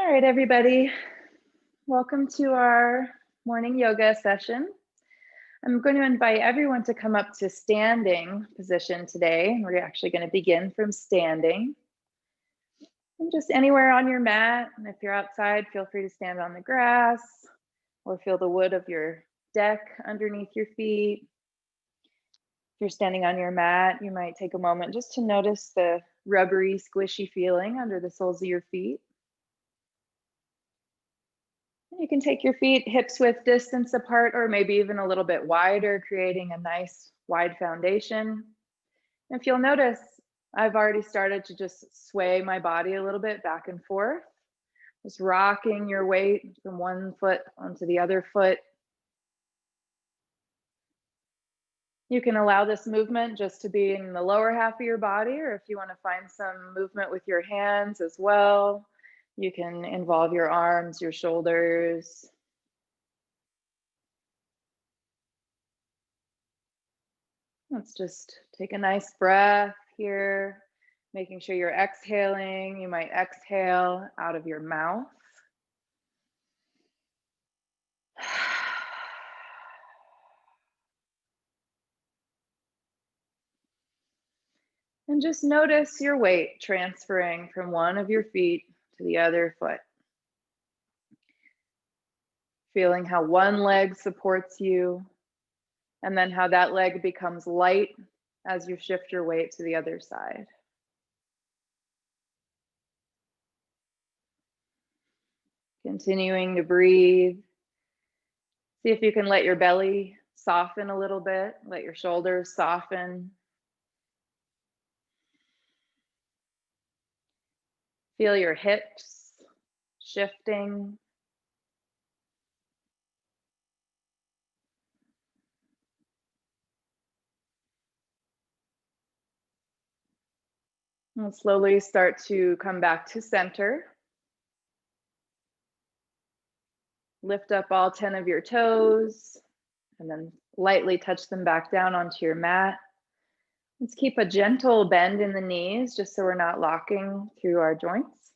All right, everybody. Welcome to our morning yoga session. I'm going to invite everyone to come up to standing position today. We're actually going to begin from standing. And just anywhere on your mat. And if you're outside, feel free to stand on the grass or feel the wood of your deck underneath your feet. If you're standing on your mat, you might take a moment just to notice the rubbery, squishy feeling under the soles of your feet. You can take your feet hips width distance apart or maybe even a little bit wider, creating a nice wide foundation. If you'll notice, I've already started to just sway my body a little bit back and forth, just rocking your weight from one foot onto the other foot. You can allow this movement just to be in the lower half of your body, or if you want to find some movement with your hands as well, you can involve your arms, your shoulders. Let's just take a nice breath here, making sure you're exhaling. You might exhale out of your mouth. And just notice your weight transferring from one of your feet to the other foot. Feeling how one leg supports you, and then how that leg becomes light as you shift your weight to the other side. Continuing to breathe. See if you can let your belly soften a little bit, let your shoulders soften. Feel your hips shifting. And slowly start to come back to center. Lift up all 10 of your toes and then lightly touch them back down onto your mat. Let's keep a gentle bend in the knees just so we're not locking through our joints.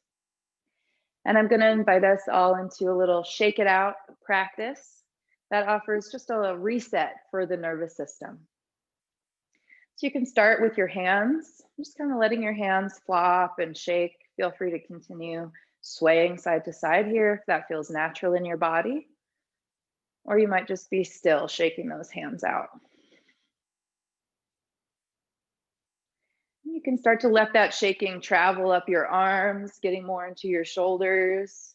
And I'm going to invite us all into a little shake it out practice that offers just a reset for the nervous system. So you can start with your hands, just kind of letting your hands flop and shake. Feel free to continue swaying side to side here if that feels natural in your body. Or you might just be still shaking those hands out. You can start to let that shaking travel up your arms, getting more into your shoulders,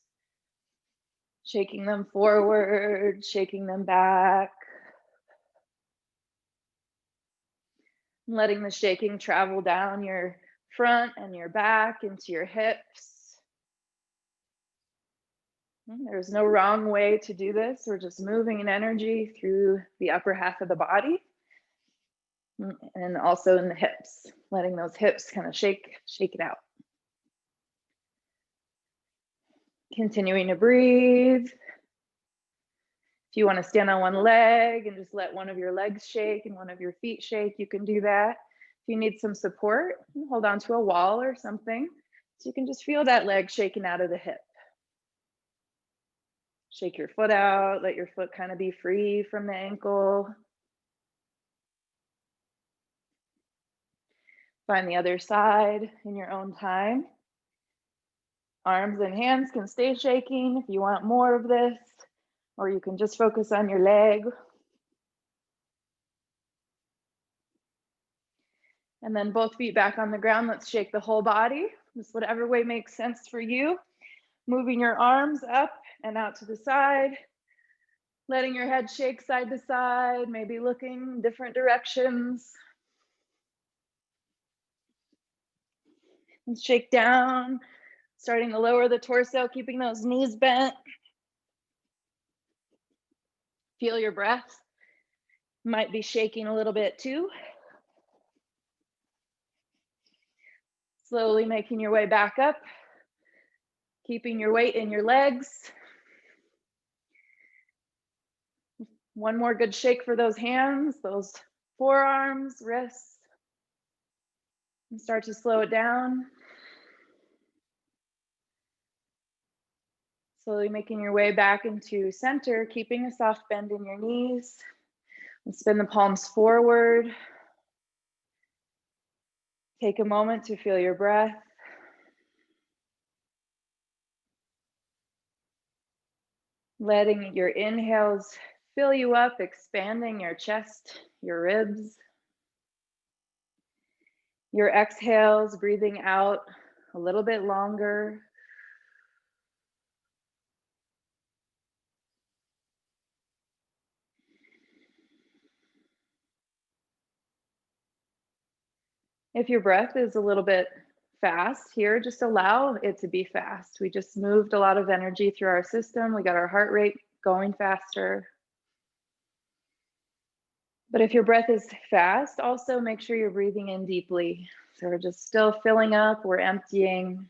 shaking them forward, shaking them back. Letting the shaking travel down your front and your back into your hips. There's no wrong way to do this. We're just moving an energy through the upper half of the body and also in the hips, letting those hips kind of shake it out. Continuing to breathe. If you want to stand on one leg and just let one of your legs shake and one of your feet shake, you can do that. If you need some support, hold on to a wall or something. So you can just feel that leg shaking out of the hip. Shake your foot out, let your foot kind of be free from the ankle. Find the other side in your own time. Arms and hands can stay shaking if you want more of this, or you can just focus on your leg. And then both feet back on the ground. Let's shake the whole body, just whatever way makes sense for you. Moving your arms up and out to the side, letting your head shake side to side, maybe looking different directions. And shake down, starting to lower the torso, keeping those knees bent. Feel your breath. Might be shaking a little bit too. Slowly making your way back up, keeping your weight in your legs. One more good shake for those hands, those forearms, wrists. And start to slow it down. Slowly making your way back into center, keeping a soft bend in your knees. And spin the palms forward. Take a moment to feel your breath. Letting your inhales fill you up, expanding your chest, your ribs. Your exhales, breathing out a little bit longer. If your breath is a little bit fast here, just allow it to be fast. We just moved a lot of energy through our system. We got our heart rate going faster. But if your breath is fast, also make sure you're breathing in deeply. So we're just still filling up, we're emptying.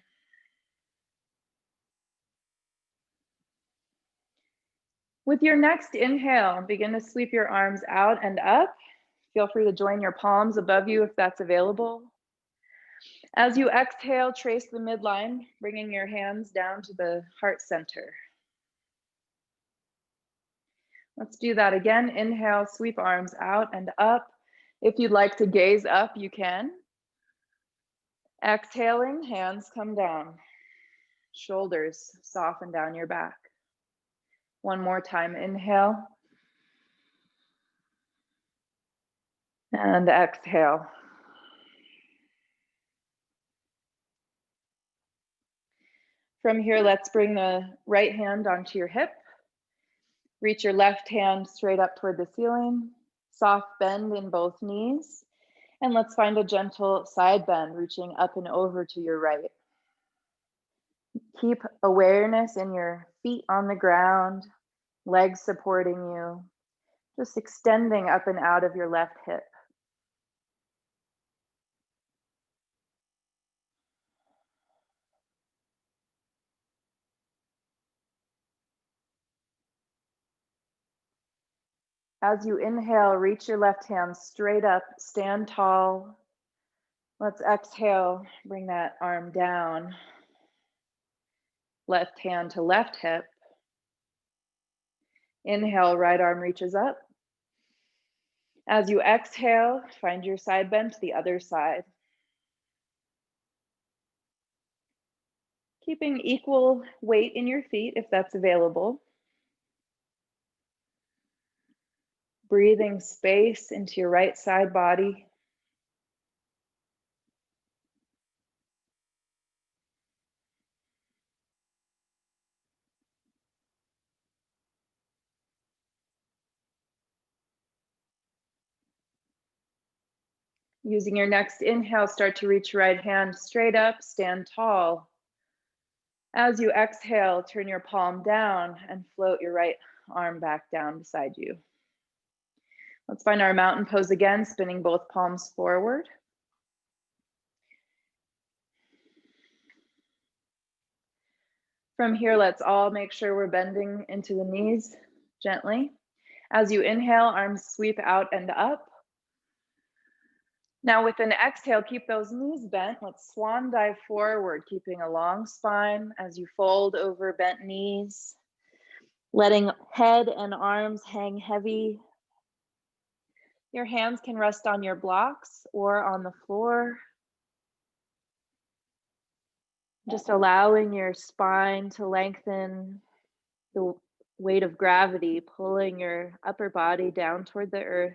With your next inhale, begin to sweep your arms out and up. Feel free to join your palms above you if that's available. As you exhale, trace the midline, bringing your hands down to the heart center. Let's do that again. Inhale, sweep arms out and up. If you'd like to gaze up, you can. Exhaling, hands come down. Shoulders soften down your back. One more time, inhale. And exhale. From here, let's bring the right hand onto your hip. Reach your left hand straight up toward the ceiling. Soft bend in both knees. And let's find a gentle side bend, reaching up and over to your right. Keep awareness in your feet on the ground, legs supporting you, just extending up and out of your left hip. As you inhale, reach your left hand straight up, stand tall. Let's exhale, bring that arm down. Left hand to left hip. Inhale, right arm reaches up. As you exhale, find your side bend to the other side. Keeping equal weight in your feet if that's available. Breathing space into your right side body. Using your next inhale, start to reach your right hand straight up, stand tall. As you exhale, turn your palm down and float your right arm back down beside you. Let's find our mountain pose again, spinning both palms forward. From here, let's all make sure we're bending into the knees gently. As you inhale, arms sweep out and up. Now with an exhale, keep those knees bent. Let's swan dive forward, keeping a long spine as you fold over bent knees, letting head and arms hang heavy. Your hands can rest on your blocks or on the floor. Just allowing your spine to lengthen, the weight of gravity pulling your upper body down toward the earth.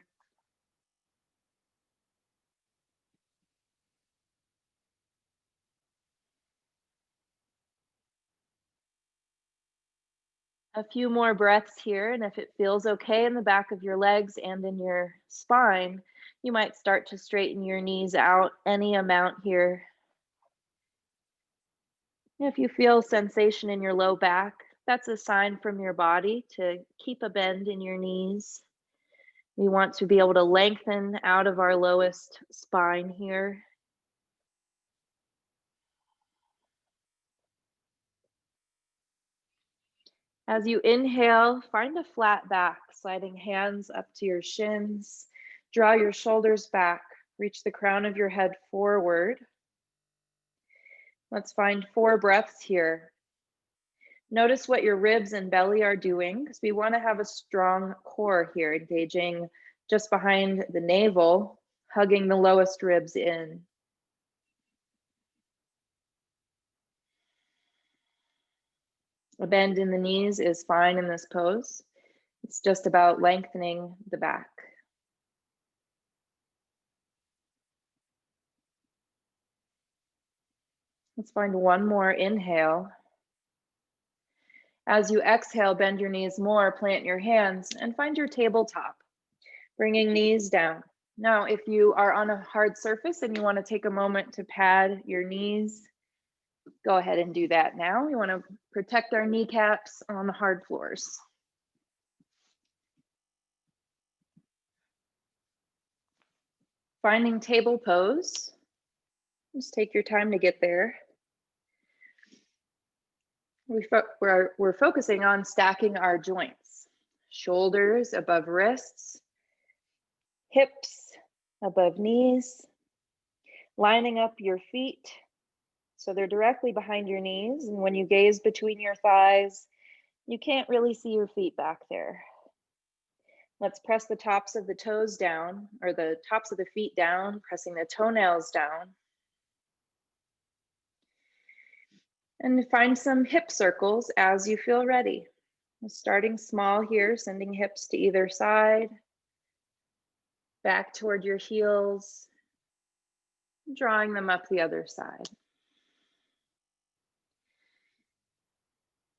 A few more breaths here, and if it feels okay in the back of your legs and in your spine, you might start to straighten your knees out any amount here. If you feel sensation in your low back, that's a sign from your body to keep a bend in your knees. We want to be able to lengthen out of our lowest spine here. As you inhale, find a flat back, sliding hands up to your shins. Draw your shoulders back, reach the crown of your head forward. Let's find 4 breaths here. Notice what your ribs and belly are doing, because we want to have a strong core here, engaging just behind the navel, hugging the lowest ribs in. A bend in the knees is fine in this pose. It's just about lengthening the back. Let's find one more inhale. As you exhale, bend your knees more, plant your hands, and find your tabletop, bringing knees down. Now, if you are on a hard surface and you want to take a moment to pad your knees, go ahead and do that now. We want to protect our kneecaps on the hard floors. Finding table pose. Just take your time to get there. We're focusing on stacking our joints. Shoulders above wrists, hips above knees, lining up your feet so they're directly behind your knees. And when you gaze between your thighs, you can't really see your feet back there. Let's press the tops of the toes down, or the tops of the feet down, pressing the toenails down. And find some hip circles as you feel ready. Starting small here, sending hips to either side, back toward your heels, drawing them up the other side.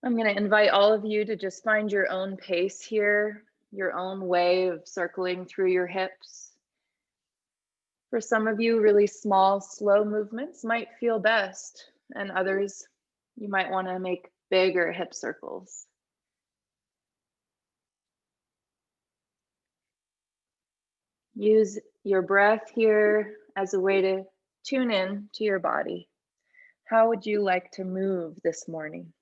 I'm going to invite all of you to just find your own pace here, your own way of circling through your hips. For some of you, really small, slow movements might feel best, and others, you might want to make bigger hip circles. Use your breath here as a way to tune in to your body. How would you like to move this morning?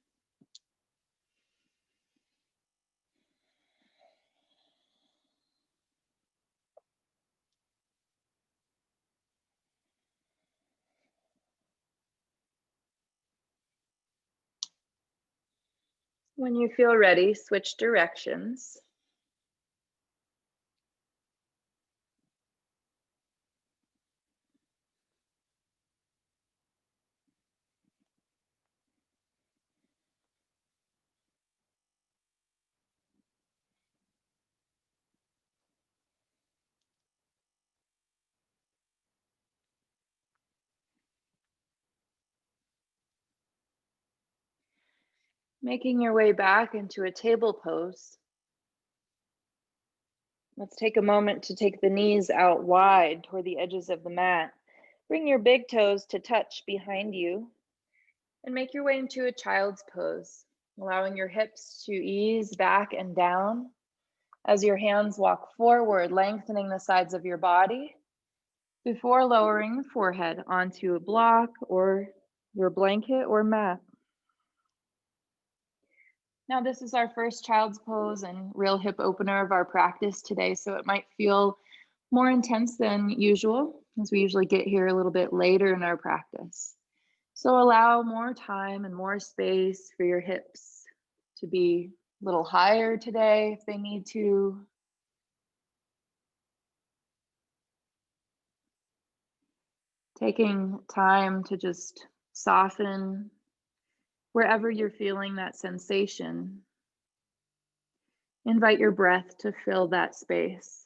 When you feel ready, switch directions. Making your way back into a table pose. Let's take a moment to take the knees out wide toward the edges of the mat. Bring your big toes to touch behind you and make your way into a child's pose, allowing your hips to ease back and down as your hands walk forward, lengthening the sides of your body before lowering the forehead onto a block or your blanket or mat. Now, this is our first child's pose and real hip opener of our practice today, so it might feel more intense than usual, as we usually get here a little bit later in our practice. So allow more time and more space for your hips to be a little higher today if they need to. Taking time to just soften wherever you're feeling that sensation. Invite your breath to fill that space.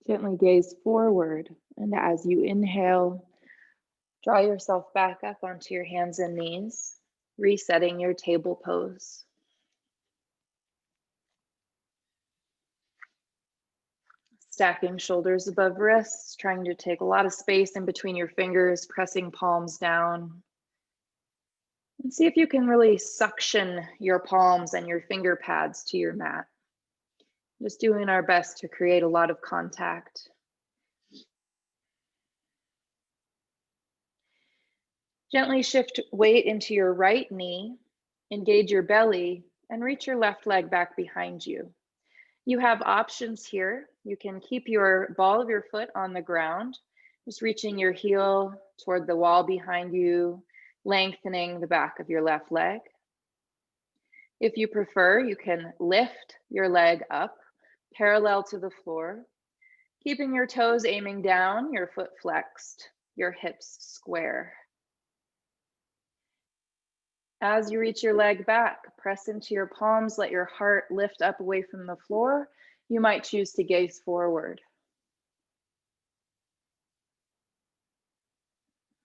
Gently gaze forward, and as you inhale, draw yourself back up onto your hands and knees. resetting your table pose. Stacking shoulders above wrists, trying to take a lot of space in between your fingers, pressing palms down. And see if you can really suction your palms and your finger pads to your mat. Just doing our best to create a lot of contact. Gently shift weight into your right knee, engage your belly, and reach your left leg back behind you. You have options here. You can keep your ball of your foot on the ground, just reaching your heel toward the wall behind you, lengthening the back of your left leg. If you prefer, you can lift your leg up parallel to the floor, keeping your toes aiming down, your foot flexed, your hips square. As you reach your leg back, press into your palms, let your heart lift up away from the floor. You might choose to gaze forward.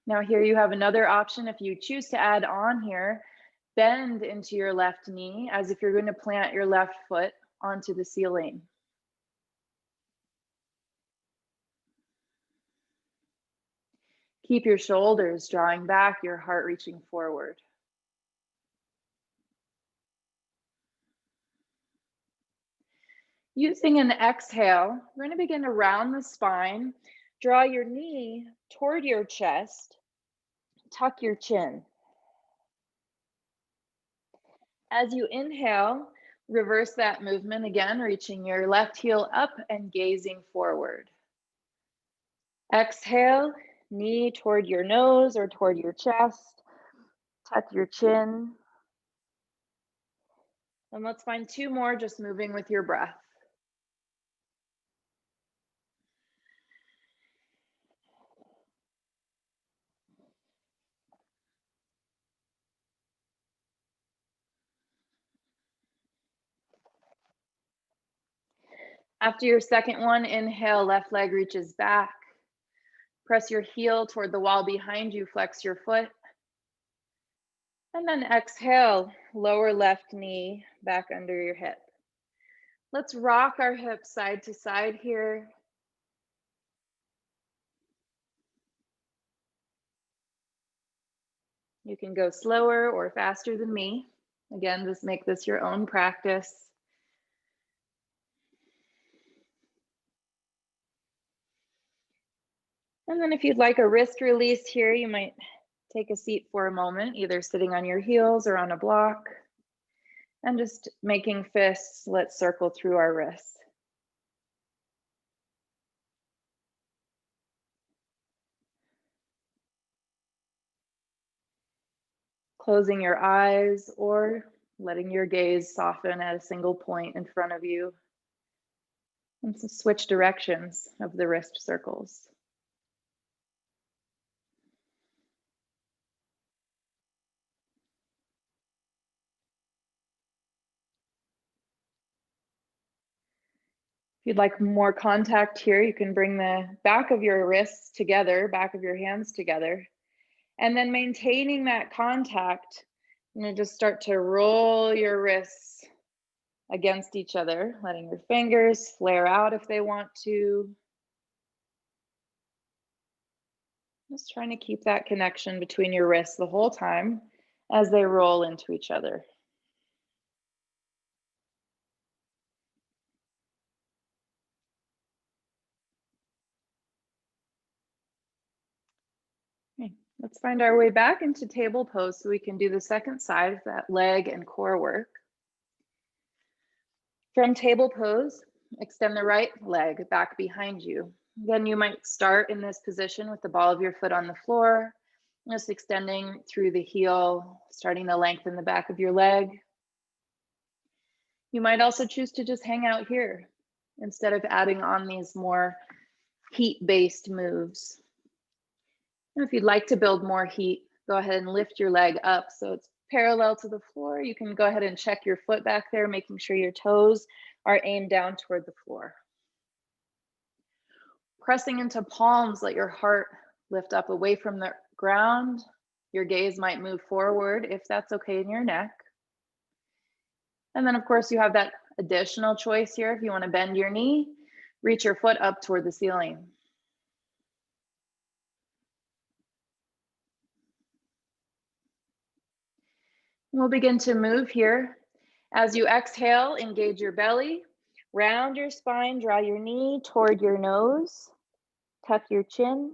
Now here you have another option. If you choose to add on here, bend into your left knee as if you're going to plant your left foot onto the ceiling. Keep your shoulders drawing back, your heart reaching forward. Using an exhale, we're going to begin to round the spine. Draw your knee toward your chest. Tuck your chin. As you inhale, reverse that movement again, reaching your left heel up and gazing forward. Exhale, knee toward your nose or toward your chest. Tuck your chin. And let's find two more, just moving with your breath. After your second one, inhale, left leg reaches back. Press your heel toward the wall behind you, flex your foot. And then exhale, lower left knee back under your hip. Let's rock our hips side to side here. You can go slower or faster than me. Again, just make this your own practice. And then if you'd like a wrist release here, you might take a seat for a moment, either sitting on your heels or on a block. And just making fists, let's circle through our wrists. Closing your eyes or letting your gaze soften at a single point in front of you. And so switch directions of the wrist circles. If you'd like more contact here, you can bring the back of your wrists together, back of your hands together, and then maintaining that contact, just start to roll your wrists against each other, letting your fingers flare out if they want to. Just trying to keep that connection between your wrists the whole time as they roll into each other. Okay, let's find our way back into table pose so we can do the second side of that leg and core work. From table pose, extend the right leg back behind you. Then you might start in this position with the ball of your foot on the floor, just extending through the heel, starting to lengthen the back of your leg. You might also choose to just hang out here instead of adding on these more heat-based moves. And if you'd like to build more heat, go ahead and lift your leg up so it's parallel to the floor. You can go ahead and check your foot back there, making sure your toes are aimed down toward the floor. Pressing into palms, let your heart lift up away from the ground. Your gaze might move forward if that's okay in your neck. And then of course you have that additional choice here. If you want to bend your knee, reach your foot up toward the ceiling. We'll begin to move here. As you exhale, engage your belly, round your spine, draw your knee toward your nose, tuck your chin.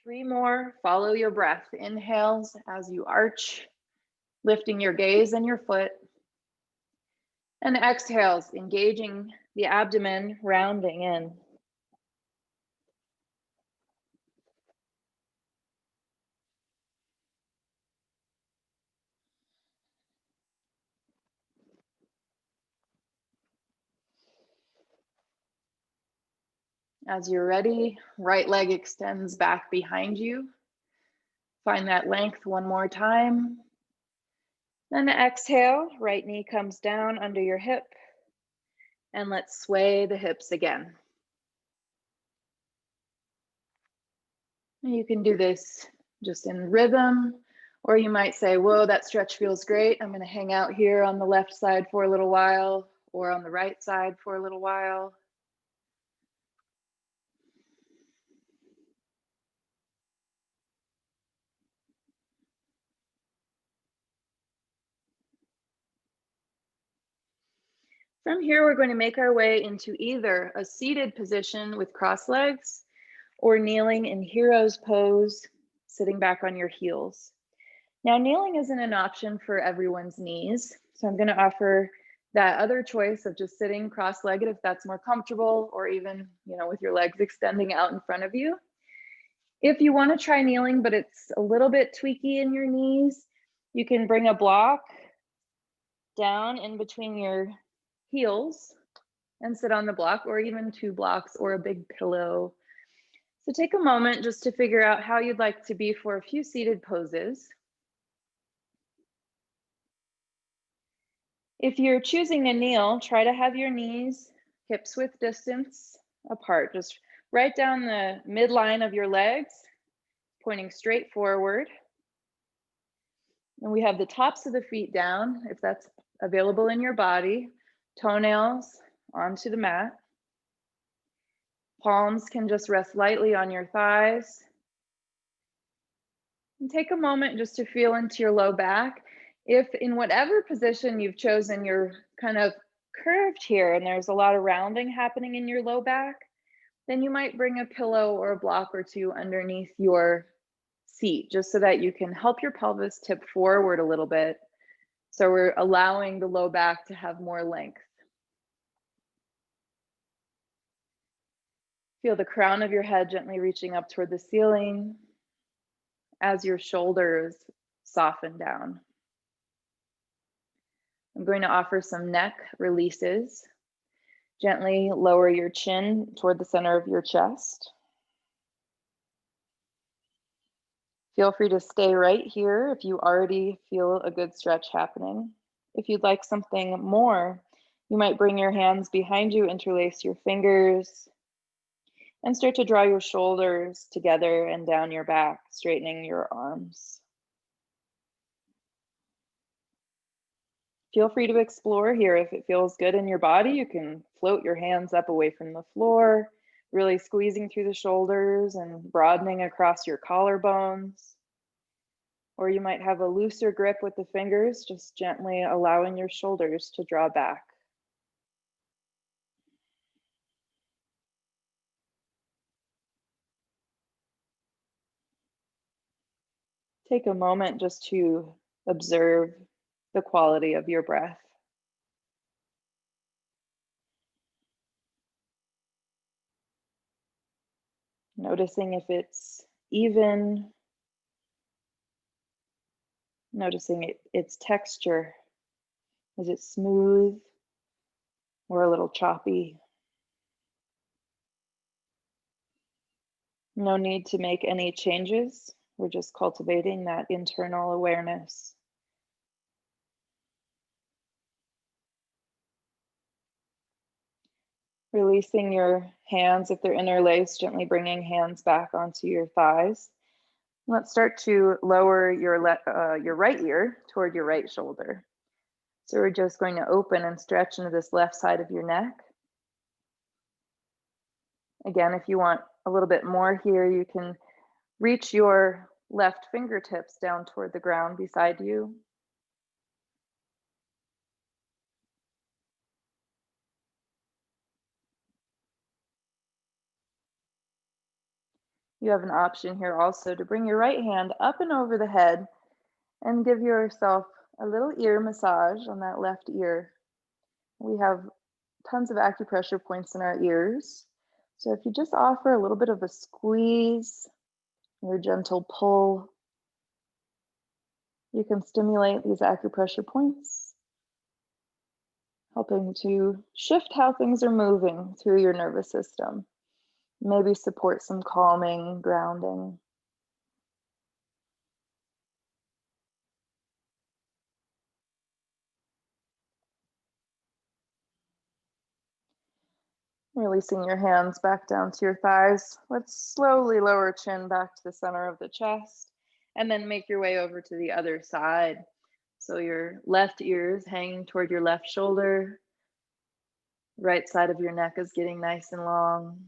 3 more, follow your breath. Inhales as you arch, lifting your gaze and your foot. And exhales, engaging the abdomen, rounding in. As you're ready, right leg extends back behind you. Find that length one more time. Then exhale, right knee comes down under your hip. And let's sway the hips again. You can do this just in rhythm, or you might say, whoa, that stretch feels great. I'm going to hang out here on the left side for a little while, or on the right side for a little while. From here, we're going to make our way into either a seated position with crossed legs or kneeling in hero's pose, sitting back on your heels. Now, kneeling isn't an option for everyone's knees, so I'm going to offer that other choice of just sitting cross-legged if that's more comfortable, or even, with your legs extending out in front of you. If you want to try kneeling, but it's a little bit tweaky in your knees, you can bring a block down in between your heels and sit on the block, or even 2 blocks or a big pillow. So take a moment just to figure out how you'd like to be for a few seated poses. If you're choosing to kneel, try to have your knees hips width distance apart, just right down the midline of your legs, pointing straight forward. And we have the tops of the feet down, if that's available in your body, toenails onto the mat. Palms can just rest lightly on your thighs. And take a moment just to feel into your low back. If in whatever position you've chosen, you're kind of curved here and there's a lot of rounding happening in your low back, then you might bring a pillow or a block or 2 underneath your seat, just so that you can help your pelvis tip forward a little bit. So we're allowing the low back to have more length. Feel the crown of your head gently reaching up toward the ceiling as your shoulders soften down. I'm going to offer some neck releases. Gently lower your chin toward the center of your chest. Feel free to stay right here if you already feel a good stretch happening. If you'd like something more, you might bring your hands behind you, interlace your fingers, and start to draw your shoulders together and down your back, straightening your arms. Feel free to explore here. If it feels good in your body, you can float your hands up away from the floor, really squeezing through the shoulders and broadening across your collarbones. Or you might have a looser grip with the fingers, just gently allowing your shoulders to draw back. Take a moment just to observe the quality of your breath. Noticing if it's even, noticing its texture. Is it smooth or a little choppy? No need to make any changes. We're just cultivating that internal awareness. Releasing your hands if they're interlaced, gently bringing hands back onto your thighs. Let's start to lower your right ear toward your right shoulder. So we're just going to open and stretch into this left side of your neck. Again, if you want a little bit more here, you can reach your left fingertips down toward the ground beside you. You have an option here also to bring your right hand up and over the head and give yourself a little ear massage on that left ear. We have tons of acupressure points in our ears. So if you just offer a little bit of a squeeze or a gentle pull, you can stimulate these acupressure points, helping to shift how things are moving through your nervous system. Maybe support some calming, grounding. Releasing your hands back down to your thighs. Let's slowly lower chin back to the center of the chest and then make your way over to the other side. So your left ear is hanging toward your left shoulder. Right side of your neck is getting nice and long.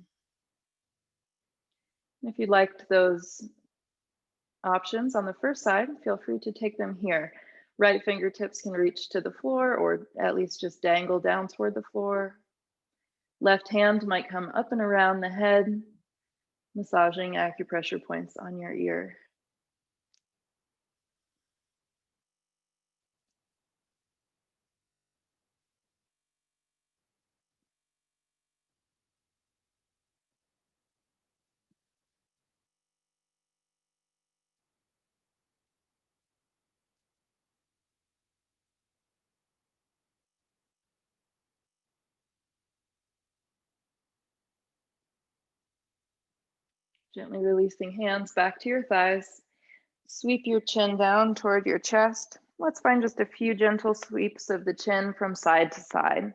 If you liked those options on the first side, feel free to take them here. Right fingertips can reach to the floor or at least just dangle down toward the floor. Left hand might come up and around the head, massaging acupressure points on your ear. Gently releasing hands back to your thighs. Sweep your chin down toward your chest. Let's find just a few gentle sweeps of the chin from side to side.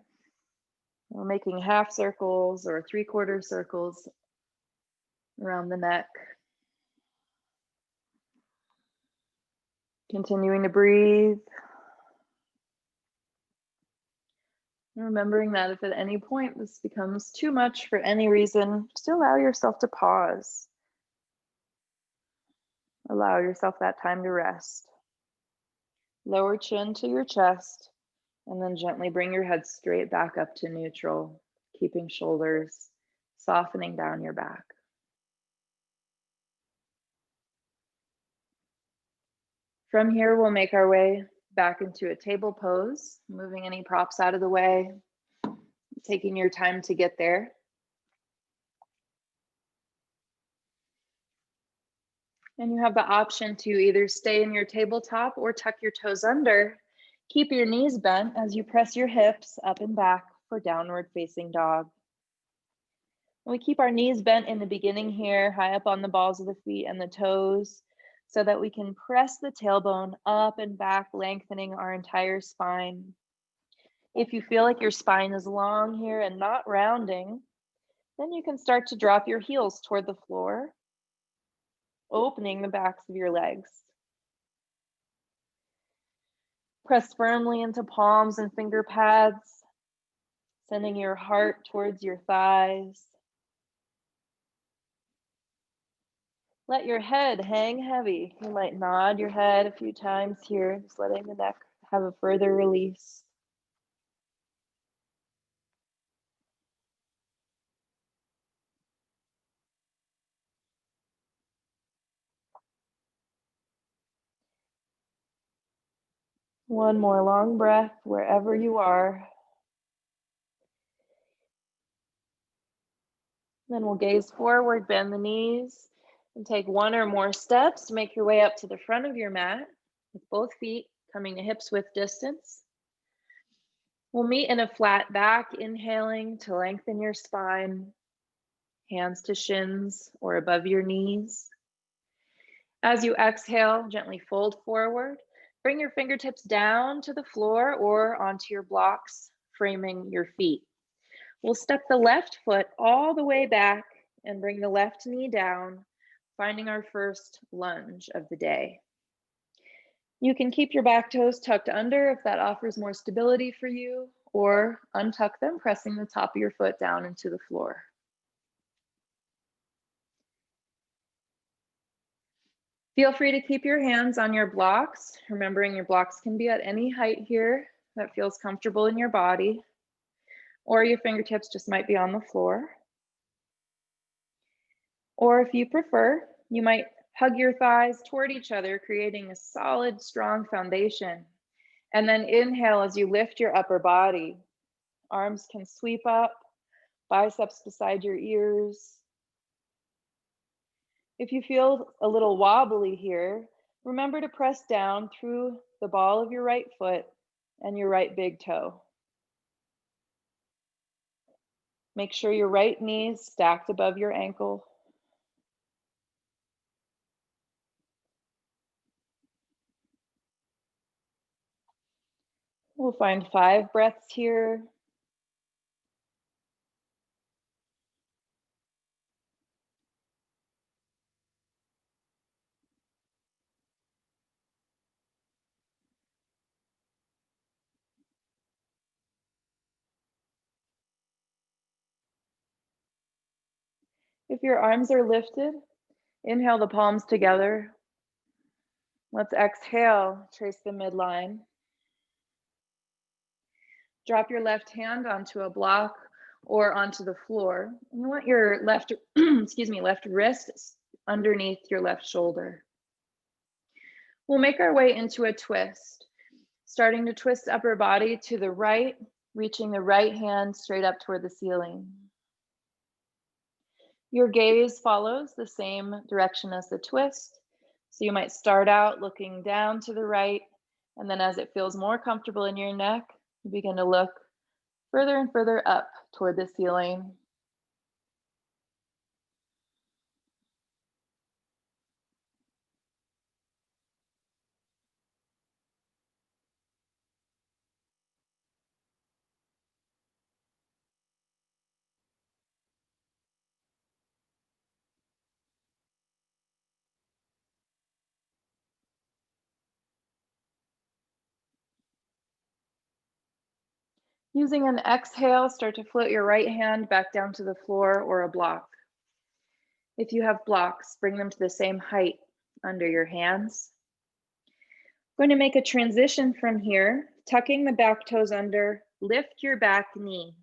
We're making half circles or 3/4 circles around the neck. Continuing to breathe. Remembering that if at any point this becomes too much for any reason, just allow yourself to pause. Allow yourself that time to rest. Lower chin to your chest, and then gently bring your head straight back up to neutral, keeping shoulders softening down your back. From here, we'll make our way back into a table pose, moving any props out of the way, taking your time to get there. And you have the option to either stay in your tabletop or tuck your toes under. Keep your knees bent as you press your hips up and back for downward facing dog. And we keep our knees bent in the beginning here, high up on the balls of the feet and the toes, so that we can press the tailbone up and back, lengthening our entire spine. If you feel like your spine is long here and not rounding, then you can start to drop your heels toward the floor, opening the backs of your legs. Press firmly into palms and finger pads, sending your heart towards your thighs. Let your head hang heavy. You might nod your head a few times here, just letting the neck have a further release. One more long breath wherever you are. Then we'll gaze forward, bend the knees, and take one or more steps to make your way up to the front of your mat with both feet coming to hips width distance. We'll meet in a flat back, inhaling to lengthen your spine, hands to shins or above your knees. As you exhale, gently fold forward. Bring your fingertips down to the floor or onto your blocks, framing your feet. We'll step the left foot all the way back and bring the left knee down, finding our first lunge of the day. You can keep your back toes tucked under if that offers more stability for you, or untuck them, pressing the top of your foot down into the floor. Feel free to keep your hands on your blocks, remembering your blocks can be at any height here that feels comfortable in your body, or your fingertips just might be on the floor. Or if you prefer, you might hug your thighs toward each other, creating a solid, strong foundation. And then inhale as you lift your upper body. Arms can sweep up, biceps beside your ears. If you feel a little wobbly here, remember to press down through the ball of your right foot and your right big toe. Make sure your right knee is stacked above your ankle. We'll find 5 breaths here. If your arms are lifted, inhale the palms together. Let's exhale, trace the midline. Drop your left hand onto a block or onto the floor. You want your left, left wrist underneath your left shoulder. We'll make our way into a twist, starting to twist upper body to the right, reaching the right hand straight up toward the ceiling. Your gaze follows the same direction as the twist. So you might start out looking down to the right, and then as it feels more comfortable in your neck, you begin to look further and further up toward the ceiling. Using an exhale, start to float your right hand back down to the floor or a block. If you have blocks, bring them to the same height under your hands. I'm going to make a transition from here, tucking the back toes under, lift your back knee.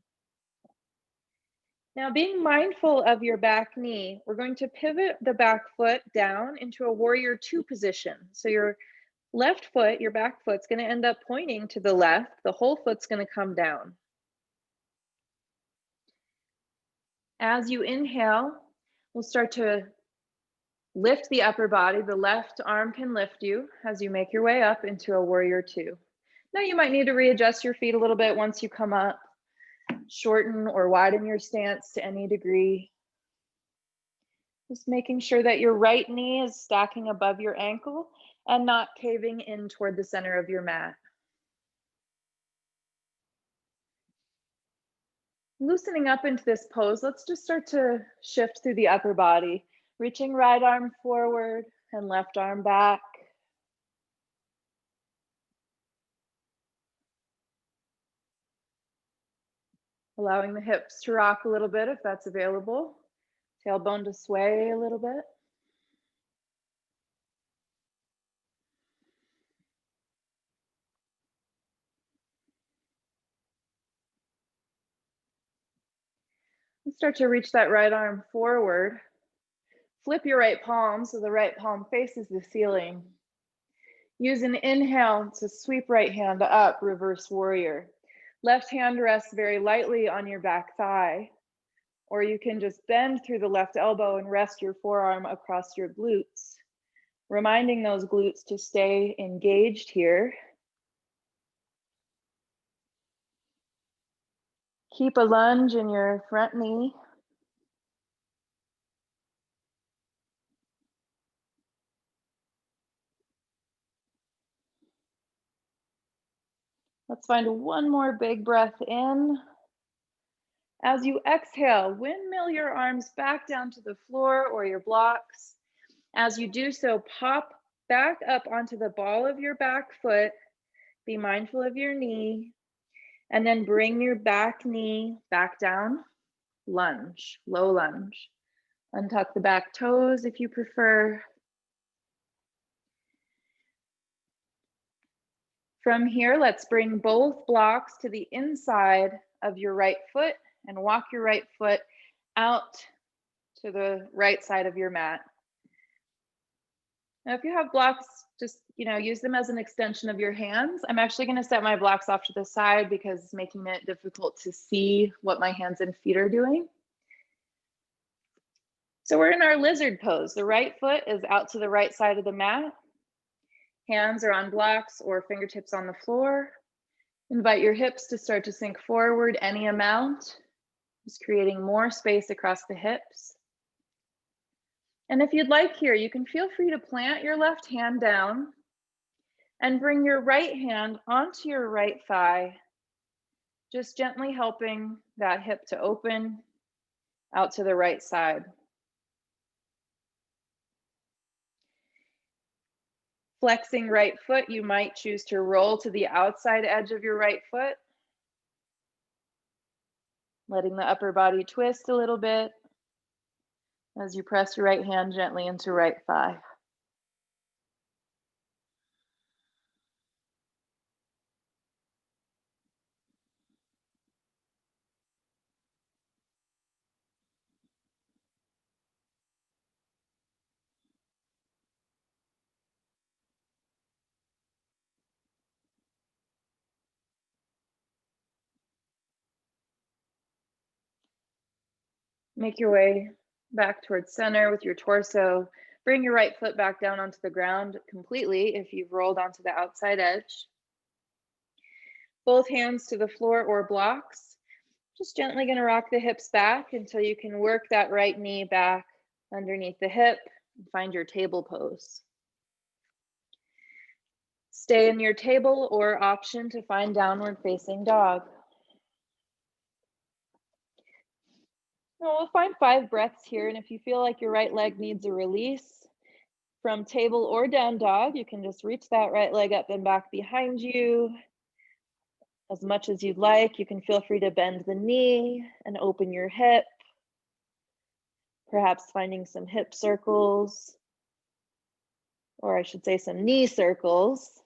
Now, being mindful of your back knee, we're going to pivot the back foot down into a warrior 2 position. So your left foot, your back foot's going to end up pointing to the left. The whole foot's going to come down. As you inhale, we'll start to lift the upper body. The left arm can lift you as you make your way up into a warrior 2. Now you might need to readjust your feet a little bit once you come up. Shorten or widen your stance to any degree. Just making sure that your right knee is stacking above your ankle and not caving in toward the center of your mat. Loosening up into this pose, let's just start to shift through the upper body, reaching right arm forward and left arm back. Allowing the hips to rock a little bit if that's available. Tailbone to sway a little bit. And start to reach that right arm forward. Flip your right palm so the right palm faces the ceiling. Use an inhale to sweep right hand up, reverse warrior. Left hand rests very lightly on your back thigh, or you can just bend through the left elbow and rest your forearm across your glutes, reminding those glutes to stay engaged here. Keep a lunge in your front knee. Let's find one more big breath in. As you exhale, windmill your arms back down to the floor or your blocks. As you do so, pop back up onto the ball of your back foot. Be mindful of your knee. And then bring your back knee back down. Lunge, low lunge. Untuck the back toes if you prefer. From here, let's bring both blocks to the inside of your right foot and walk your right foot out to the right side of your mat. Now, if you have blocks, just use them as an extension of your hands. I'm actually going to set my blocks off to the side because it's making it difficult to see what my hands and feet are doing. So we're in our lizard pose. The right foot is out to the right side of the mat. Hands are on blocks or fingertips on the floor. Invite your hips to start to sink forward any amount, just creating more space across the hips. And if you'd like here, you can feel free to plant your left hand down and bring your right hand onto your right thigh, just gently helping that hip to open out to the right side. Flexing right foot, you might choose to roll to the outside edge of your right foot, letting the upper body twist a little bit as you press your right hand gently into right thigh. Make your way back towards center with your torso. Bring your right foot back down onto the ground completely if you've rolled onto the outside edge. Both hands to the floor or blocks. Just gently going to rock the hips back until you can work that right knee back underneath the hip and find your table pose. Stay in your table or option to find downward facing dog. We'll find 5 breaths here, and if you feel like your right leg needs a release from table or down dog, you can just reach that right leg up and back behind you as much as you'd like. You can feel free to bend the knee and open your hip, perhaps finding some hip circles, or I should say some knee circles,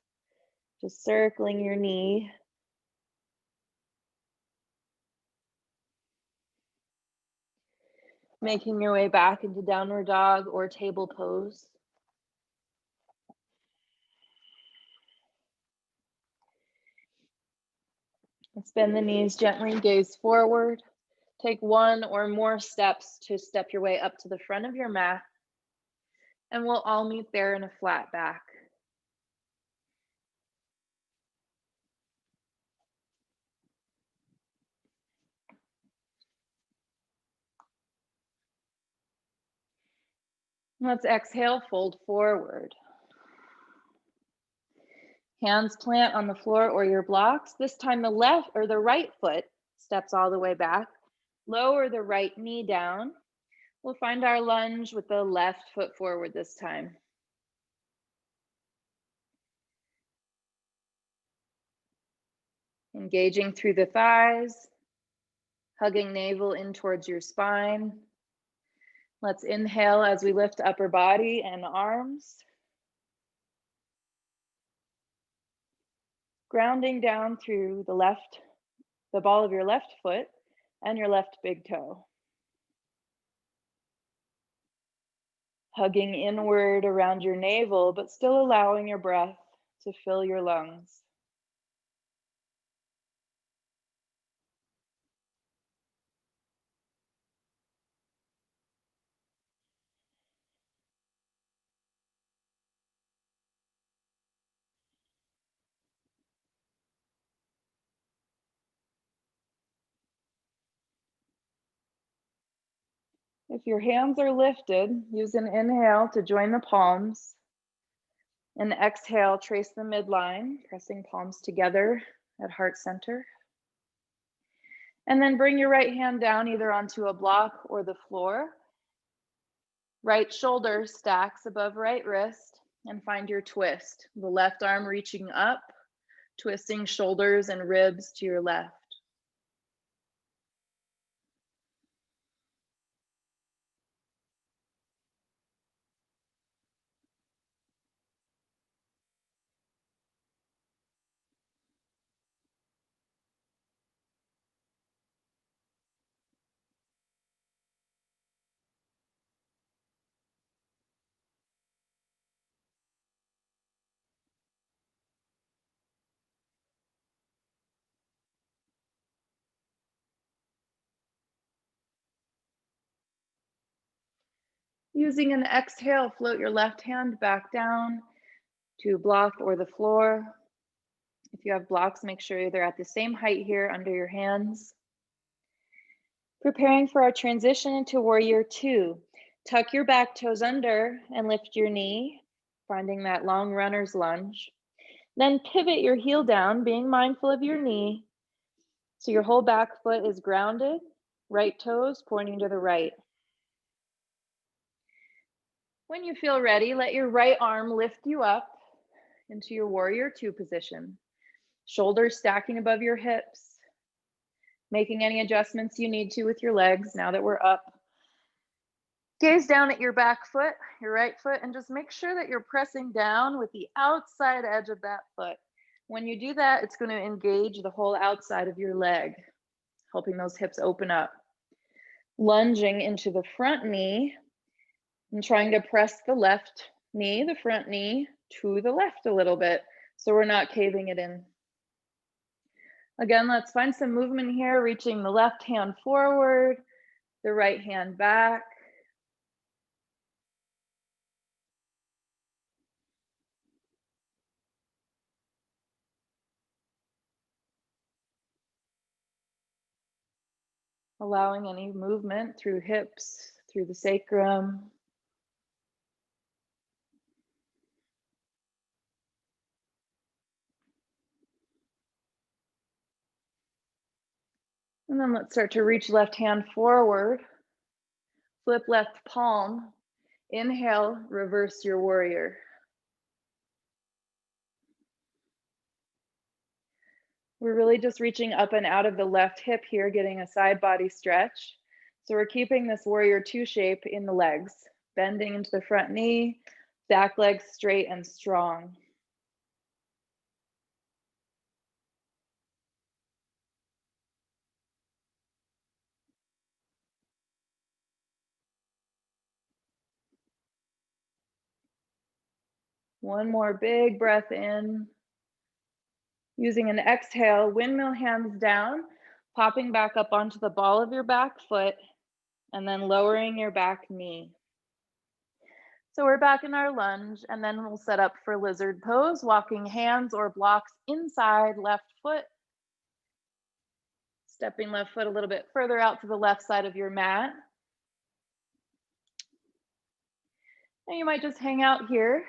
just circling your knee. Making your way back into downward dog or table pose. Let's bend the knees gently, gaze forward. Take 1 or more steps to step your way up to the front of your mat. And we'll all meet there in a flat back. Let's exhale, fold forward. Hands plant on the floor or your blocks. This time the left or the right foot steps all the way back. Lower the right knee down. We'll find our lunge with the left foot forward this time. Engaging through the thighs, hugging navel in towards your spine. Let's inhale as we lift upper body and arms. Grounding down through the ball of your left foot and your left big toe. Hugging inward around your navel, but still allowing your breath to fill your lungs. If your hands are lifted, use an inhale to join the palms. And exhale, trace the midline, pressing palms together at heart center. And then bring your right hand down either onto a block or the floor. Right shoulder stacks above right wrist, and find your twist. The left arm reaching up, twisting shoulders and ribs to your left. Using an exhale, float your left hand back down to a block or the floor. If you have blocks, make sure they're at the same height here under your hands. Preparing for our transition into Warrior Two. Tuck your back toes under and lift your knee, finding that long runner's lunge. Then pivot your heel down, being mindful of your knee. So your whole back foot is grounded, right toes pointing to the right. When you feel ready, let your right arm lift you up into your Warrior Two position. Shoulders stacking above your hips, making any adjustments you need to with your legs now that we're up. Gaze down at your back foot, your right foot, and just make sure that you're pressing down with the outside edge of that foot. When you do that, it's going to engage the whole outside of your leg, helping those hips open up. Lunging into the front knee and trying to press the left knee, the front knee, to the left a little bit so we're not caving it in. Again, let's find some movement here, reaching the left hand forward, the right hand back. Allowing any movement through hips, through the sacrum. And then let's start to reach left hand forward. Flip left palm. Inhale, reverse your warrior. We're really just reaching up and out of the left hip here, getting a side body stretch. So we're keeping this Warrior Two shape in the legs, bending into the front knee, back leg straight and strong. One more big breath in. Using an exhale, windmill hands down, popping back up onto the ball of your back foot, and then lowering your back knee. So we're back in our lunge, and then we'll set up for lizard pose, walking hands or blocks inside left foot. Stepping left foot a little bit further out to the left side of your mat. And you might just hang out here,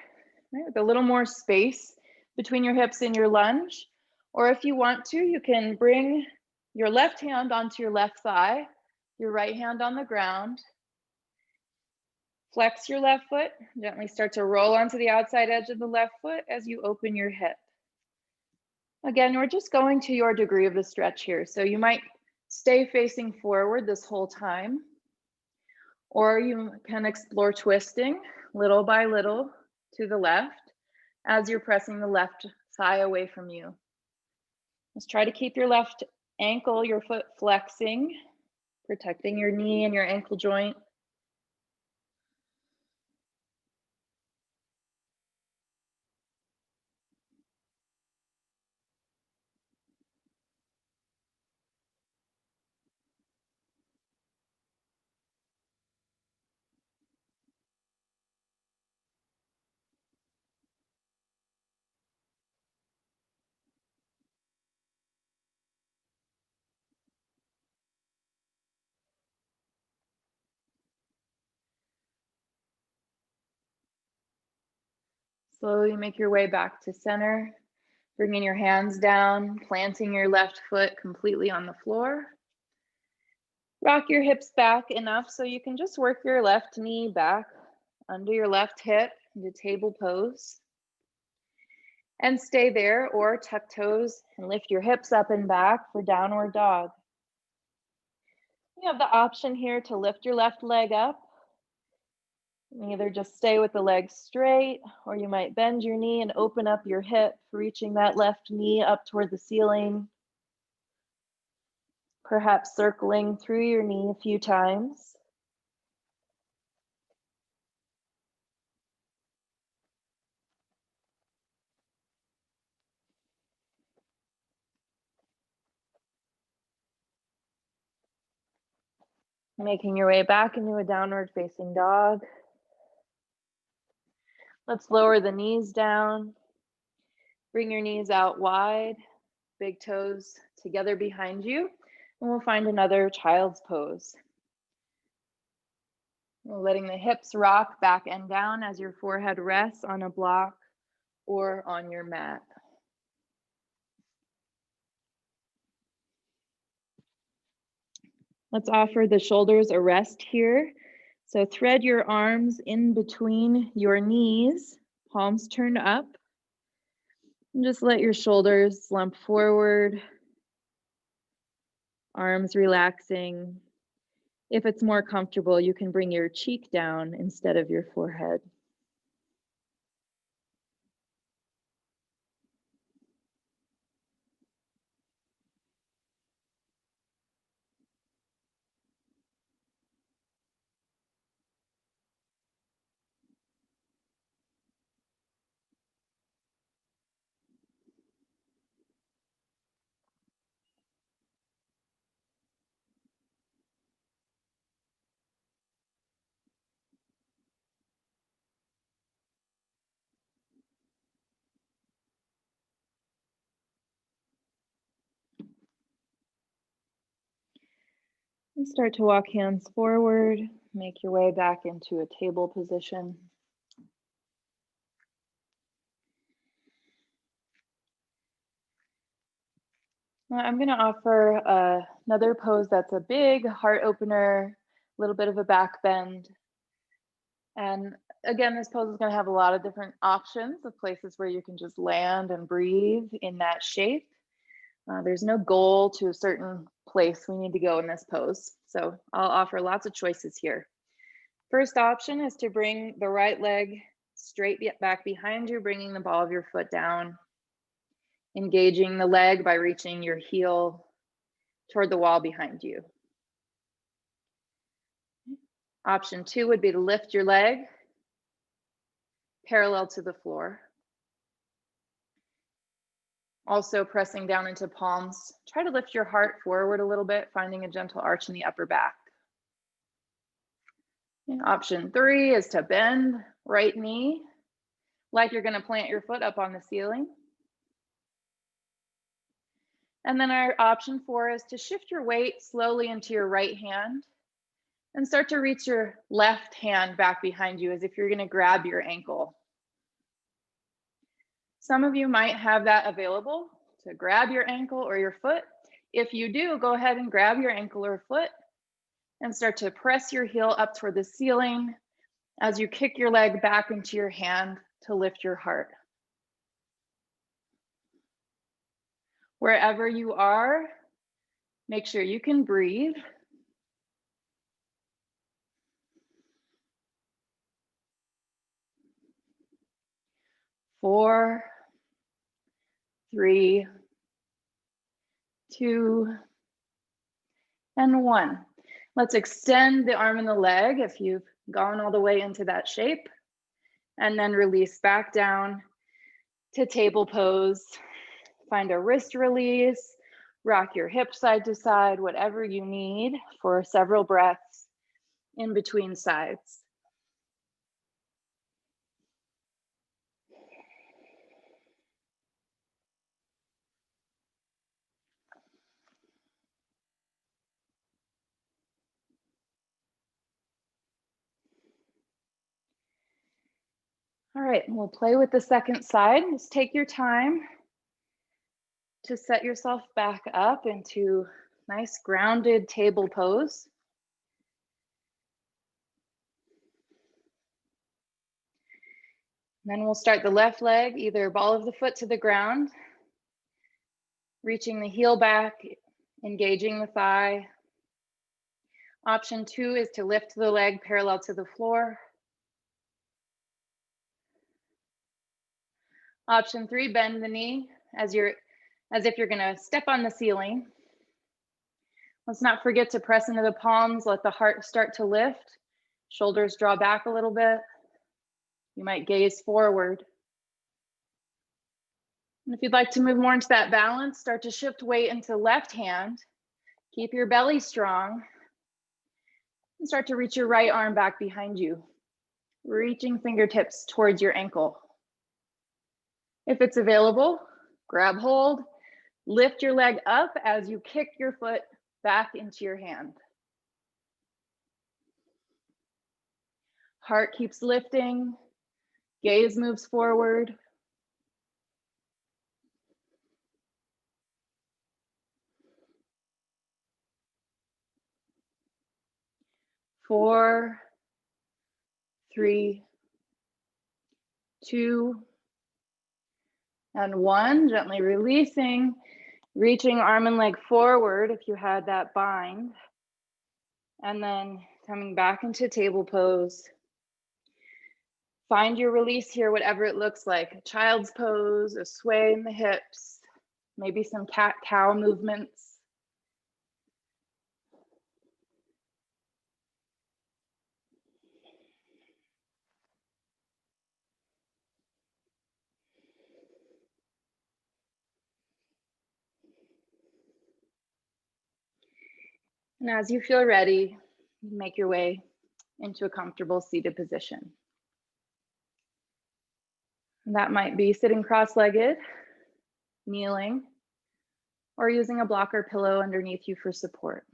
right, with a little more space between your hips and your lunge. Or if you want to, you can bring your left hand onto your left thigh, your right hand on the ground. Flex your left foot, gently start to roll onto the outside edge of the left foot as you open your hip. Again, we're just going to your degree of the stretch here. So you might stay facing forward this whole time, or you can explore twisting little by little to the left as you're pressing the left thigh away from you. Let's try to keep your left ankle, your foot flexing, protecting your knee and your ankle joint. Slowly make your way back to center, bringing your hands down, planting your left foot completely on the floor. Rock your hips back enough so you can just work your left knee back under your left hip into table pose. And stay there or tuck toes and lift your hips up and back for downward dog. You have the option here to lift your left leg up. Either just stay with the leg straight, or you might bend your knee and open up your hip, reaching that left knee up toward the ceiling. Perhaps circling through your knee a few times. Making your way back into a downward facing dog. Let's lower the knees down. Bring your knees out wide, big toes together behind you, and we'll find another child's pose. We're letting the hips rock back and down as your forehead rests on a block or on your mat. Let's offer the shoulders a rest here. So thread your arms in between your knees, palms turned up. And just let your shoulders slump forward, arms relaxing. If it's more comfortable, you can bring your cheek down instead of your forehead. And start to walk hands forward, make your way back into a table position. Now I'm going to offer another pose that's a big heart opener, a little bit of a back bend. And again, this pose is going to have a lot of different options of places where you can just land and breathe in that shape. There's no goal to a certain place we need to go in this pose. So I'll offer lots of choices here. First option is to bring the right leg straight back behind you, bringing the ball of your foot down, engaging the leg by reaching your heel toward the wall behind you. Option 2 would be to lift your leg parallel to the floor. Also pressing down into palms. Try to lift your heart forward a little bit, finding a gentle arch in the upper back. And option 3 is to bend right knee like you're going to plant your foot up on the ceiling. And then our option 4 is to shift your weight slowly into your right hand and start to reach your left hand back behind you as if you're going to grab your ankle. Some of you might have that available to grab your ankle or your foot. If you do, go ahead and grab your ankle or foot and start to press your heel up toward the ceiling as you kick your leg back into your hand to lift your heart. Wherever you are, make sure you can breathe. Four, 3, 2, and 1. Let's extend the arm and the leg if you've gone all the way into that shape, and then release back down to table pose. Find a wrist release, rock your hips side to side, whatever you need for several breaths in between sides. All right, we'll play with the second side. Just take your time to set yourself back up into nice grounded table pose. Then we'll start the left leg, either ball of the foot to the ground, reaching the heel back, engaging the thigh. Option 2 is to lift the leg parallel to the floor. Option 3, bend the knee as if you're gonna step on the ceiling. Let's not forget to press into the palms, let the heart start to lift. Shoulders draw back a little bit. You might gaze forward. And if you'd like to move more into that balance, start to shift weight into left hand. Keep your belly strong. And start to reach your right arm back behind you, reaching fingertips towards your ankle. If it's available, grab hold, lift your leg up as you kick your foot back into your hand. Heart keeps lifting, gaze moves forward. Four, three, two, and one. Gently releasing, reaching arm and leg forward if you had that bind. And then coming back into table pose. Find your release here, whatever it looks like. A child's pose, a sway in the hips, maybe some cat-cow movements. And as you feel ready, make your way into a comfortable seated position. And that might be sitting cross-legged, kneeling, or using a block or pillow underneath you for support.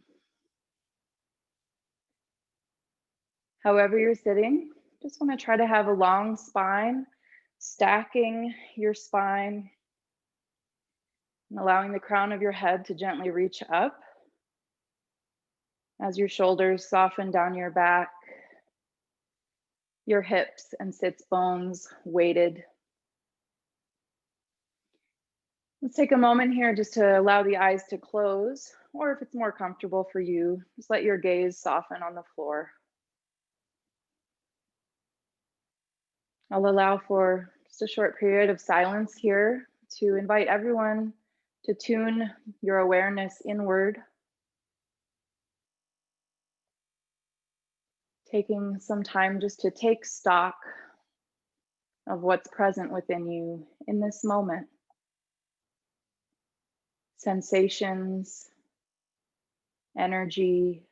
However you're sitting, just want to try to have a long spine, stacking your spine, and allowing the crown of your head to gently reach up as your shoulders soften down your back, your hips and sits bones weighted. Let's take a moment here just to allow the eyes to close, or if it's more comfortable for you, just let your gaze soften on the floor. I'll allow for just a short period of silence here to invite everyone to tune your awareness inward, taking some time just to take stock of what's present within you in this moment. Sensations, energy,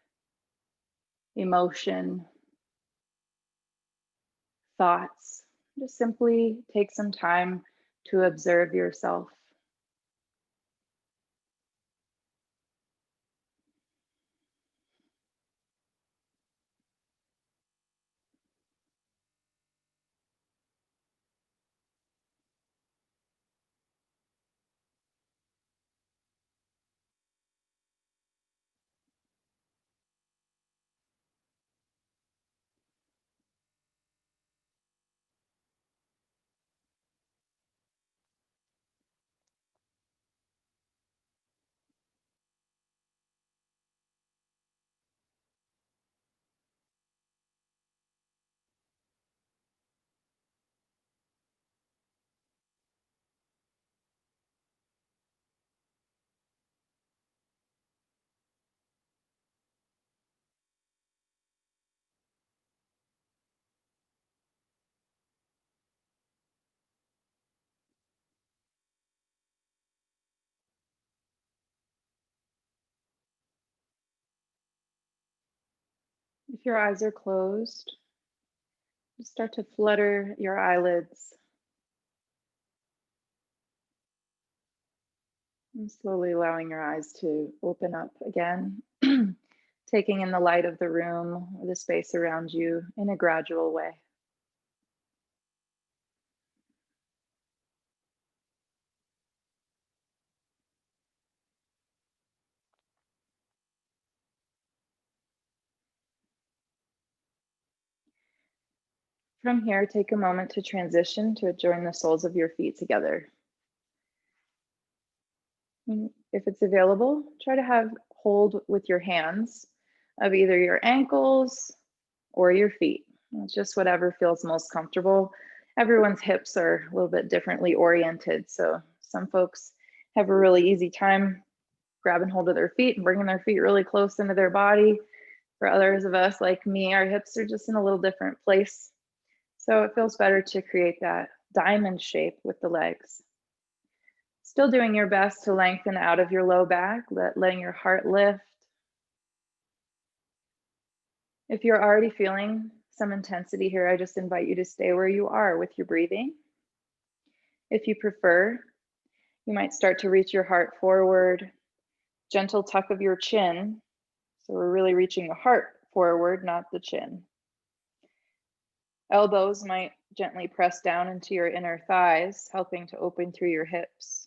emotion, thoughts. Just simply take some time to observe yourself. If your eyes are closed, just start to flutter your eyelids and slowly allowing your eyes to open up again, taking in the light of the room or the space around you in a gradual way. From here, take a moment to transition to join the soles of your feet together. If it's available, try to have hold with your hands of either your ankles or your feet. It's just whatever feels most comfortable. Everyone's hips are a little bit differently oriented, so some folks have a really easy time grabbing hold of their feet and bringing their feet really close into their body. For others of us, like me, our hips are just in a little different place. So it feels better to create that diamond shape with the legs. Still doing your best to lengthen out of your low back, letting your heart lift. If you're already feeling some intensity here, I just invite you to stay where you are with your breathing. If you prefer, you might start to reach your heart forward, gentle tuck of your chin. So we're really reaching the heart forward, not the chin. Elbows might gently press down into your inner thighs, helping to open through your hips.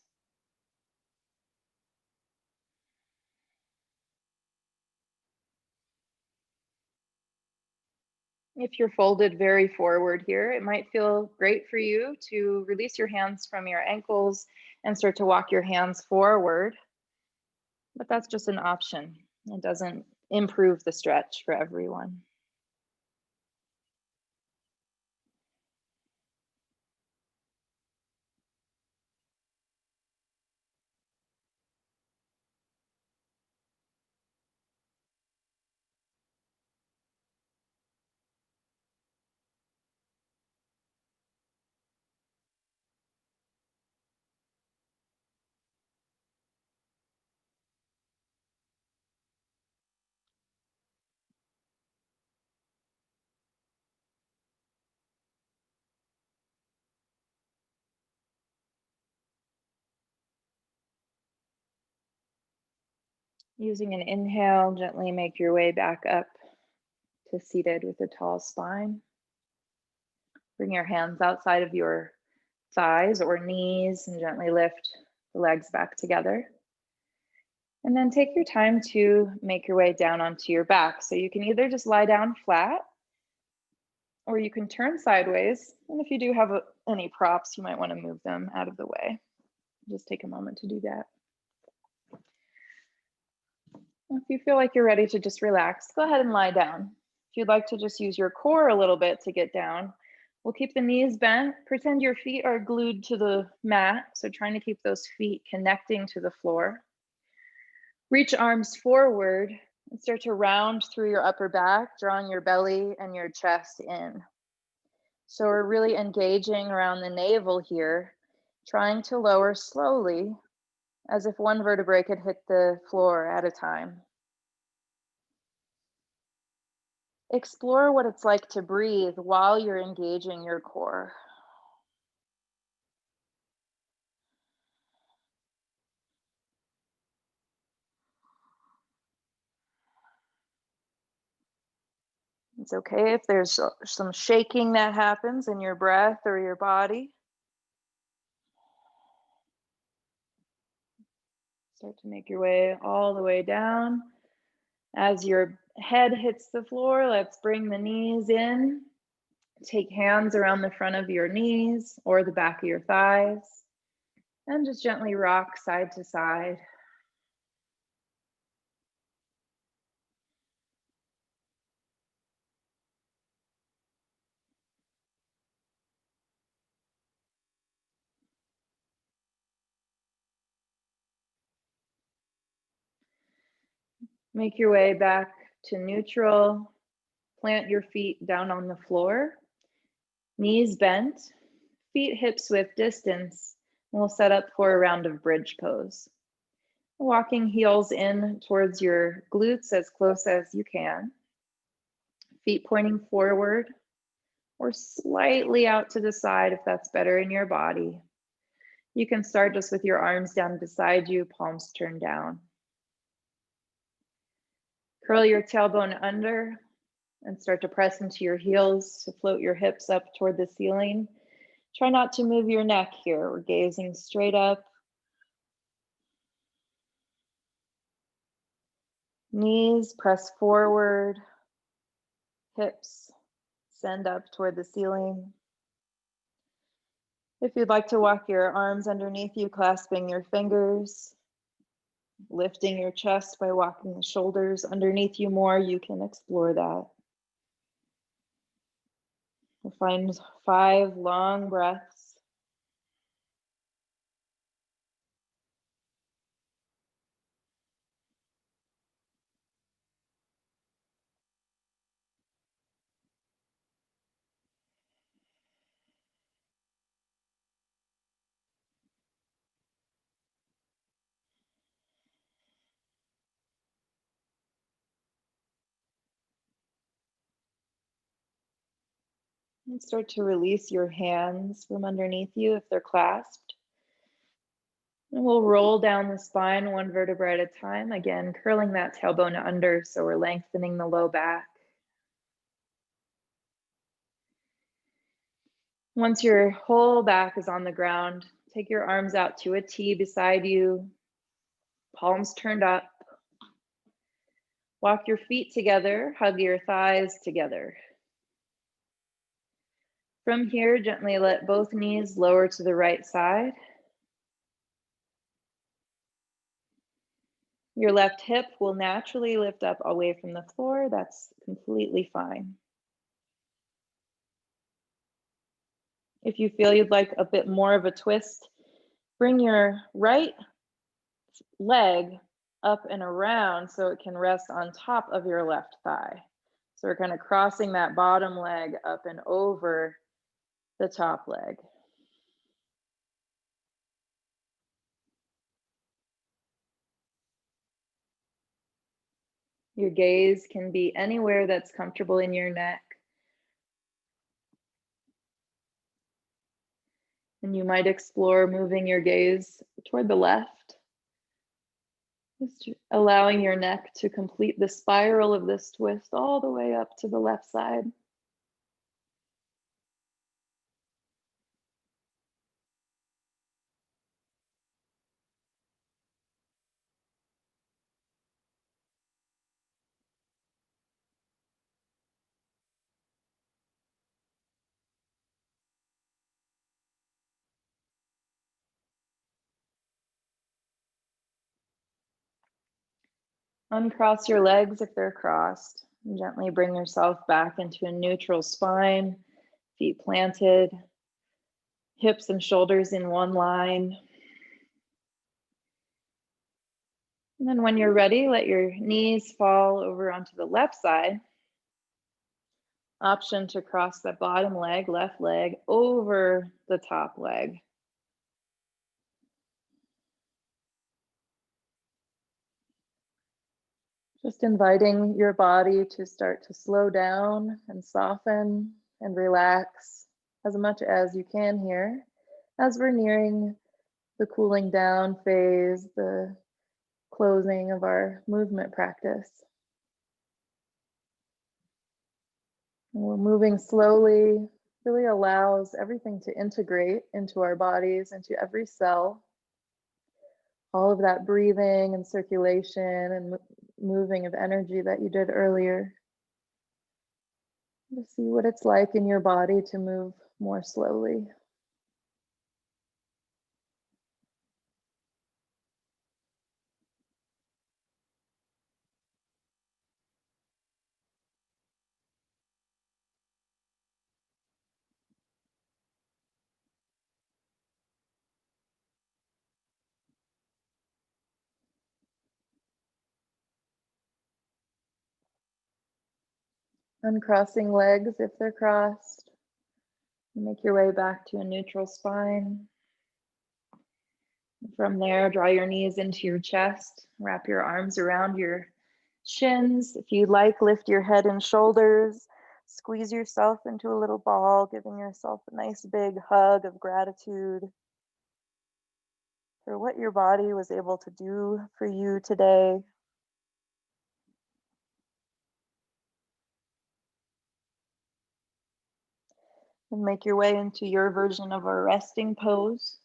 If you're folded very forward here, it might feel great for you to release your hands from your ankles and start to walk your hands forward, but that's just an option. It doesn't improve the stretch for everyone. Using an inhale, gently make your way back up to seated with a tall spine. Bring your hands outside of your thighs or knees and gently lift the legs back together. And then take your time to make your way down onto your back. So you can either just lie down flat or you can turn sideways. And if you do have any props, you might want to move them out of the way. Just take a moment to do that. If you feel like you're ready to just relax, go ahead and lie down. If you'd like to just use your core a little bit to get down, we'll keep the knees bent. Pretend your feet are glued to the mat. So trying to keep those feet connecting to the floor. Reach arms forward and start to round through your upper back, drawing your belly and your chest in. So we're really engaging around the navel here, trying to lower slowly as if one vertebrae could hit the floor at a time. Explore what it's like to breathe while you're engaging your core. It's okay if there's some shaking that happens in your breath or your body. Start to make your way all the way down. As your head hits the floor, let's bring the knees in. Take hands around the front of your knees or the back of your thighs, and just gently rock side to side. Make your way back to neutral. Plant your feet down on the floor. Knees bent, feet hips width distance. We'll set up for a round of bridge pose. Walking heels in towards your glutes as close as you can. Feet pointing forward or slightly out to the side if that's better in your body. You can start just with your arms down beside you, palms turned down. Curl your tailbone under and start to press into your heels to float your hips up toward the ceiling. Try not to move your neck here. We're gazing straight up. Knees press forward, hips extend up toward the ceiling. If you'd like to walk your arms underneath you, clasping your fingers, lifting your chest by walking the shoulders underneath you more, you can explore that. We'll find 5 long breaths. And start to release your hands from underneath you if they're clasped. And we'll roll down the spine 1 vertebra at a time, again, curling that tailbone under so we're lengthening the low back. Once your whole back is on the ground, take your arms out to a T beside you, palms turned up. Walk your feet together, hug your thighs together. From here, gently let both knees lower to the right side. Your left hip will naturally lift up away from the floor. That's completely fine. If you feel you'd like a bit more of a twist, bring your right leg up and around so it can rest on top of your left thigh. So we're kind of crossing that bottom leg up and over the top leg. Your gaze can be anywhere that's comfortable in your neck. And you might explore moving your gaze toward the left, just allowing your neck to complete the spiral of this twist all the way up to the left side. Uncross your legs if they're crossed. And gently bring yourself back into a neutral spine, feet planted, hips and shoulders in one line. And then when you're ready, let your knees fall over onto the left side. Option to cross that bottom leg, left leg, over the top leg. Just inviting your body to start to slow down and soften and relax as much as you can here as we're nearing the cooling down phase, the closing of our movement practice. And we're moving slowly, really allows everything to integrate into our bodies, into every cell. All of that breathing and circulation and moving of energy that you did earlier. To see what it's like in your body to move more slowly. Uncrossing legs if they're crossed. Make your way back to a neutral spine. From there, draw your knees into your chest. Wrap your arms around your shins. If you'd like, lift your head and shoulders. Squeeze yourself into a little ball, giving yourself a nice big hug of gratitude for what your body was able to do for you today. And make your way into your version of a resting pose.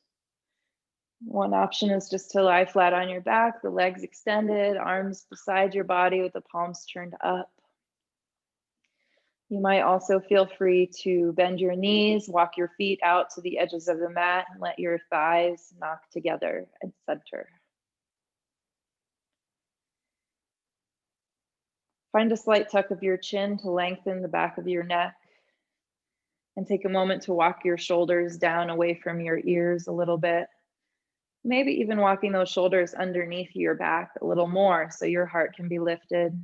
One option is just to lie flat on your back, the legs extended, arms beside your body with the palms turned up. You might also feel free to bend your knees, walk your feet out to the edges of the mat, and let your thighs knock together and center. Find a slight tuck of your chin to lengthen the back of your neck. And take a moment to walk your shoulders down away from your ears a little bit. Maybe even walking those shoulders underneath your back a little more so your heart can be lifted.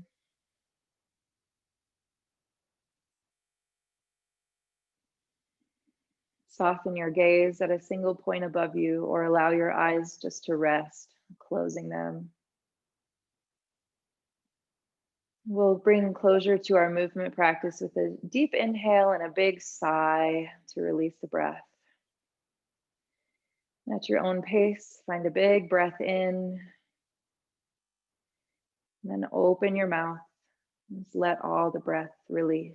Soften your gaze at a single point above you or allow your eyes just to rest, closing them. We'll bring closure to our movement practice with a deep inhale and a big sigh to release the breath. At your own pace, find a big breath in, and then open your mouth. Just let all the breath release.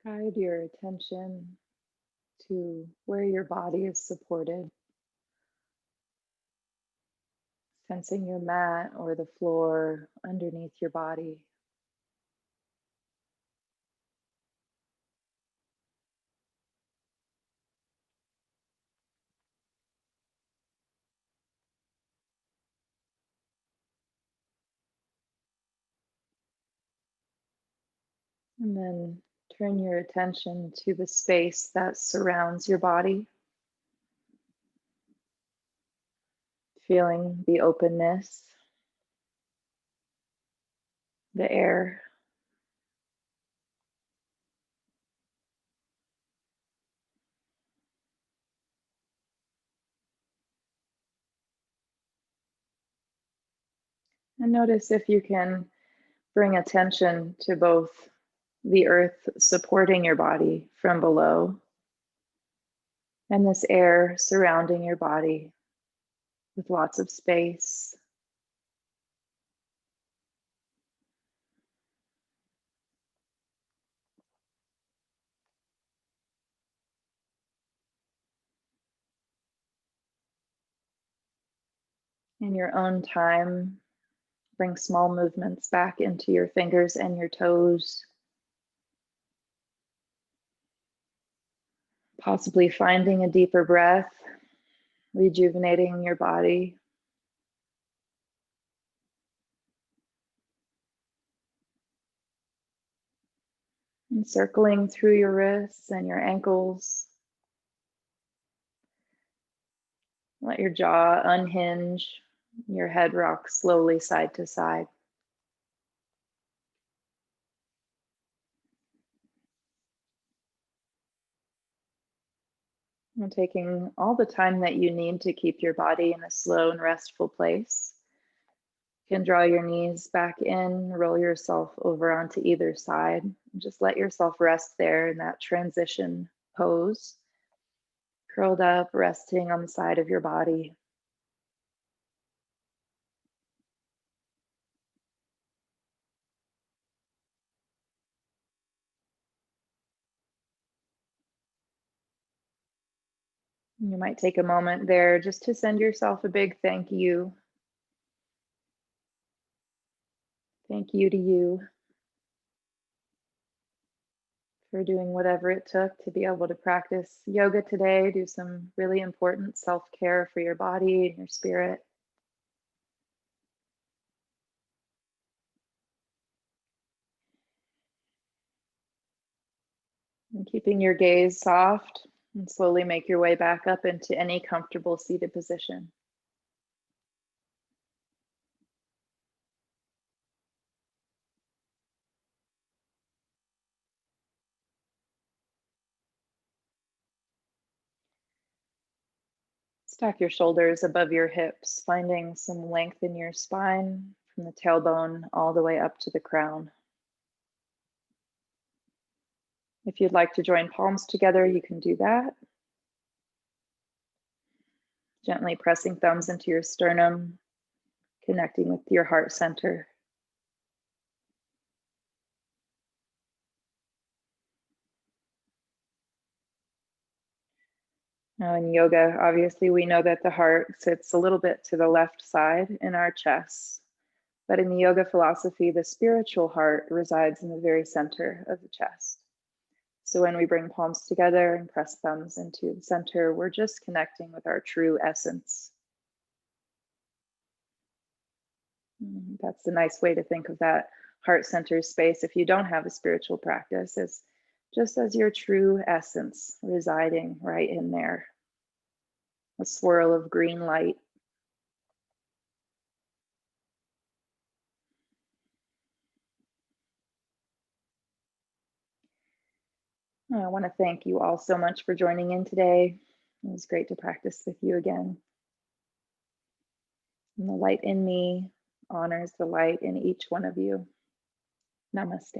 Guide your attention to where your body is supported, sensing your mat or the floor underneath your body. And then turn your attention to the space that surrounds your body, feeling the openness, the air. And notice if you can bring attention to both the earth supporting your body from below and this air surrounding your body with lots of space. In your own time, bring small movements back into your fingers and your toes, possibly finding a deeper breath, rejuvenating your body. And circling through your wrists and your ankles. Let your jaw unhinge, your head rock slowly side to side. And taking all the time that you need to keep your body in a slow and restful place. You can draw your knees back in, roll yourself over onto either side. And just let yourself rest there in that transition pose. Curled up, resting on the side of your body. You might take a moment there just to send yourself a big thank you. Thank you to you for doing whatever it took to be able to practice yoga today, do some really important self-care for your body and your spirit. And keeping your gaze soft, and slowly make your way back up into any comfortable seated position. Stack your shoulders above your hips, finding some length in your spine from the tailbone all the way up to the crown. If you'd like to join palms together, you can do that. Gently pressing thumbs into your sternum, connecting with your heart center. Now in yoga, obviously, we know that the heart sits a little bit to the left side in our chest. But in the yoga philosophy, the spiritual heart resides in the very center of the chest. So when we bring palms together and press thumbs into the center, we're just connecting with our true essence. That's a nice way to think of that heart center space if you don't have a spiritual practice, is just as your true essence residing right in there. A swirl of green light. I want to thank you all so much for joining in today. It was great to practice with you again. And the light in me honors the light in each one of you. Namaste.